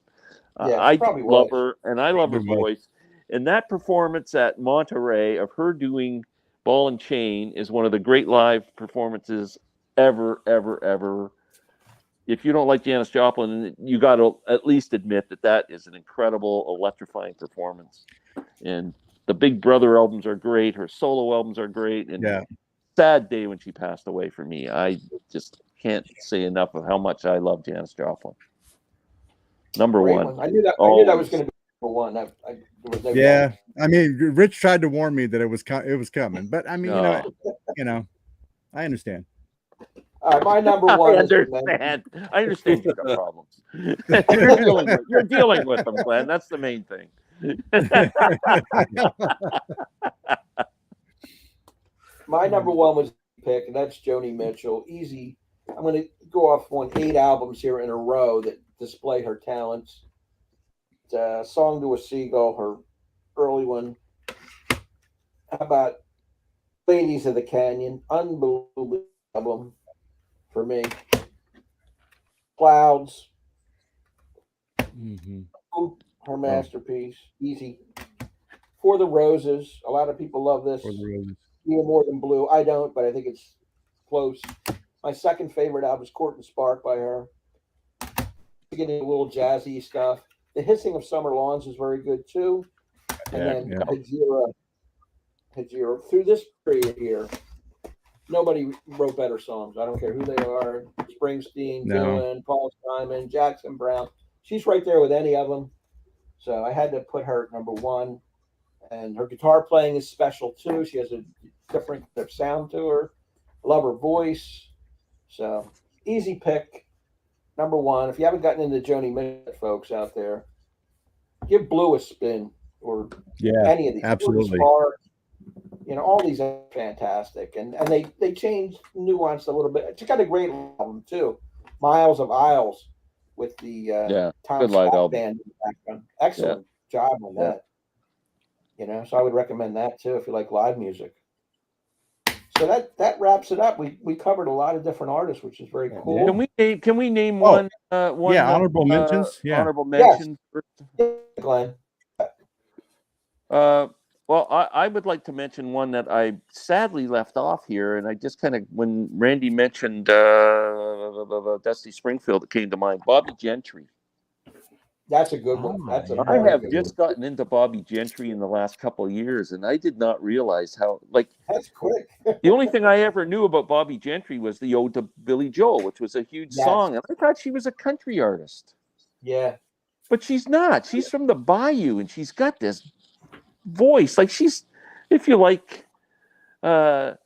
I love her, and I love her voice. And that performance at Monterey of her doing Ball and Chain is one of the great live performances ever. if you don't like Janis Joplin, you got to at least admit that is an incredible, electrifying performance. And the Big Brother albums are great. Her solo albums are great. And sad day when she passed away for me. I just can't say enough of how much I love Janis Joplin. Number Great one. I knew that was going to be number one. There was no doubt. I mean, Rich tried to warn me that it was coming, but I mean, I understand. All right, my number one. I understand you've got problems. You're dealing with them, Glenn. That's the main thing. My number one was pick, and that's Joni Mitchell. Easy. I'm going to go off on 8 albums here in a row that display her talents. Song to a Seagull, her early one. How about Ladies of the Canyon? Unbelievable album for me. Clouds. Her masterpiece. Easy. For the Roses. A lot of people love this. For the Roses. Even more than Blue. I don't, but I think it's close. My second favorite album is Court and Spark by her. Getting a little jazzy stuff. The Hissing of Summer Lawns is very good too. And then Hajira. Through this period here, nobody wrote better songs. I don't care who they are. Springsteen, Dylan, Paul Simon, Jackson Brown. She's right there with any of them. So I had to put her at number one. And her guitar playing is special too. She has a different sound to her. I love her voice. So easy pick. Number one. If you haven't gotten into Joni Mitchell, folks out there, give Blue a spin or any of these. Absolutely. Spark, all these are fantastic. And they changed, nuanced a little bit. It's got a great album too. Miles of Isles with the Tom good live Scott album. band in the background. Excellent job on that. So I would recommend that too if you like live music. So that wraps it up. We covered a lot of different artists, which is very cool. Can we name one? Honorable mentions. Honorable mentions. Yes. Glenn. Well, I would like to mention one that I sadly left off here, and I just kind of, when Randy mentioned Dusty Springfield, it came to mind. Bobby Gentry. That's a good one. I have just gotten into Bobby Gentry in the last couple of years, and I did not realize how, that's quick. The only thing I ever knew about Bobby Gentry was the Ode to Billy Joel, which was a huge song, and I thought she was a country artist. Yeah. But she's not. She's from the Bayou, and she's got this voice. She's, if you like, who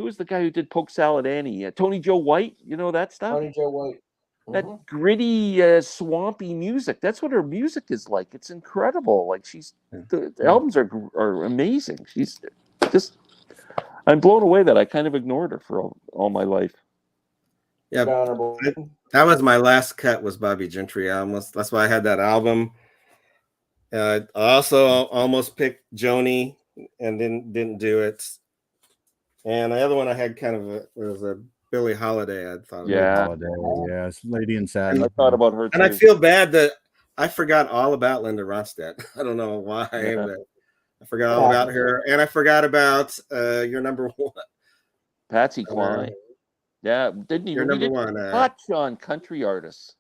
was the guy who did Polk Salad Annie? Tony Joe White, that stuff? Tony Joe White. That gritty, swampy music. That's what her music is like. It's incredible. The albums are amazing. She's just, I'm blown away that I kind of ignored her for all my life. Yeah, that was my last cut, was Bobby Gentry. That's why I had that album. I also almost picked Joni and didn't do it. And the other one I had kind of was a Billie Holiday. I thought. Yes, Lady in Satin. I thought about her too. And I feel bad that I forgot all about Linda Ronstadt. I don't know why, but I forgot all about her, and I forgot about your number one, Patsy Cline. Didn't your number one. Touch on country artists.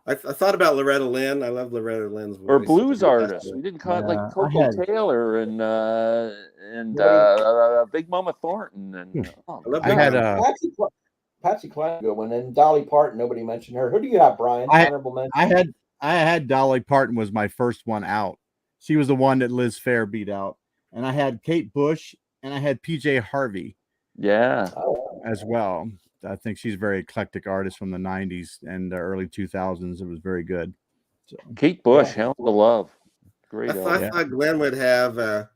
I thought about Loretta Lynn. I love Loretta Lynn's voice. Or blues artists. We didn't call it Coco Taylor and Big Mama Thornton. And I had Patsy Cline, good one, and Dolly Parton. Nobody mentioned her. Who do you have, Brian? Honorable mention. I had Dolly Parton was my first one out. She was the one that Liz Phair beat out, and I had Kate Bush and I had PJ Harvey. As well. I think she's a very eclectic artist from the 90s and the early 2000s. It was very good. So, Kate Bush, Hound of Love. Great. I thought Glenn would have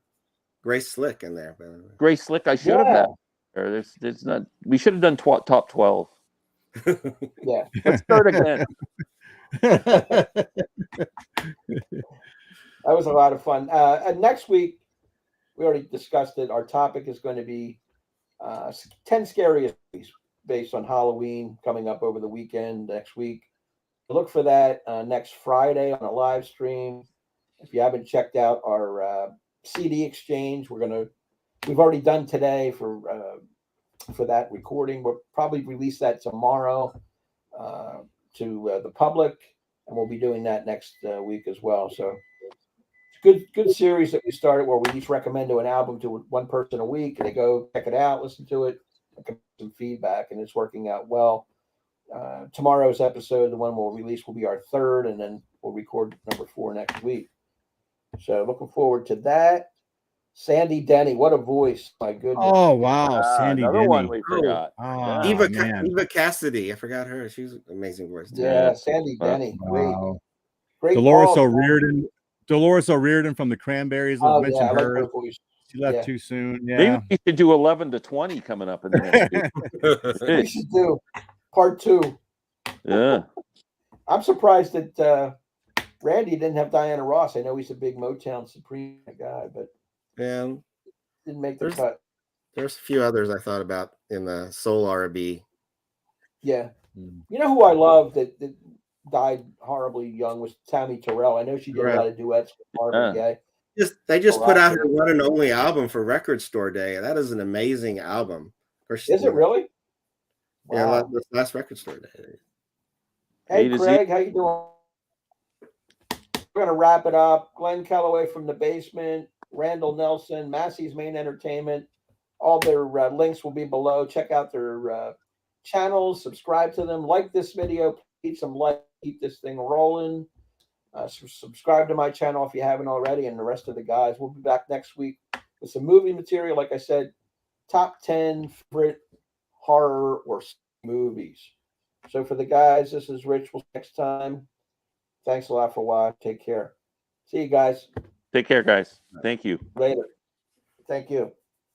Grace Slick in there. Grace Slick, I should have had. There's not. We should have done top 12. Yeah. Let's start again. That was a lot of fun. And next week, we already discussed it. Our topic is going to be 10 scariest movies based on Halloween coming up over the weekend next week. Look for that next Friday on a live stream. If you haven't checked out our CD exchange, we've already done today for that recording. We'll probably release that tomorrow. to the public, and we'll be doing that next week as well. So good series that we started where we each recommend an album to one person a week, and they go check it out, listen to it, and give some feedback, and it's working out well. Tomorrow's episode, the one we'll release, will be our third, and then we'll record number 4 next week. So looking forward to that. Sandy Denny, what a voice! My goodness. Oh wow, Sandy another Denny. one we forgot. Oh, Eva, man. Eva Cassidy. I forgot her. She's an amazing voice. Too. Yeah, Sandy Denny. Wow. Great. Dolores call. O'Riordan from the Cranberries. Oh, Mentioned yeah, I like her. her voice. She left Yeah. too soon. Maybe Yeah. we should do 11 to 20 coming up in the next week. We should do part 2. Yeah. I'm surprised that Randy didn't have Diana Ross. I know he's a big Motown Supreme guy, but And didn't make the There's- cut. there's a few others I thought about in the soul R&B. Yeah. You know who I love that died horribly young was Tammy Terrell. I know she did a lot of duets with Marvin Gaye. They just Oh, put out wow. her one and only album for Record Store Day. That is an amazing album. Of course, Is it really? Yeah, Wow. this last Record Store Day. Hey, A to Z. Craig, how you doing? We're going to wrap it up. Glen Kellaway from the basement, Randall Nelson, Massey's Maine Entertainment. All their links will be below. Check out their channels. Subscribe to them. Like this video. Keep some like. Keep this thing rolling. Subscribe to my channel if you haven't already, and the rest of the guys. We'll be back next week with some movie material. Like I said, top 10 favorite horror or movies. So for the guys, this is Rich. We'll see you next time. Thanks a lot for watching. Take care. See you guys Take care, guys. Thank you. later. Thank you.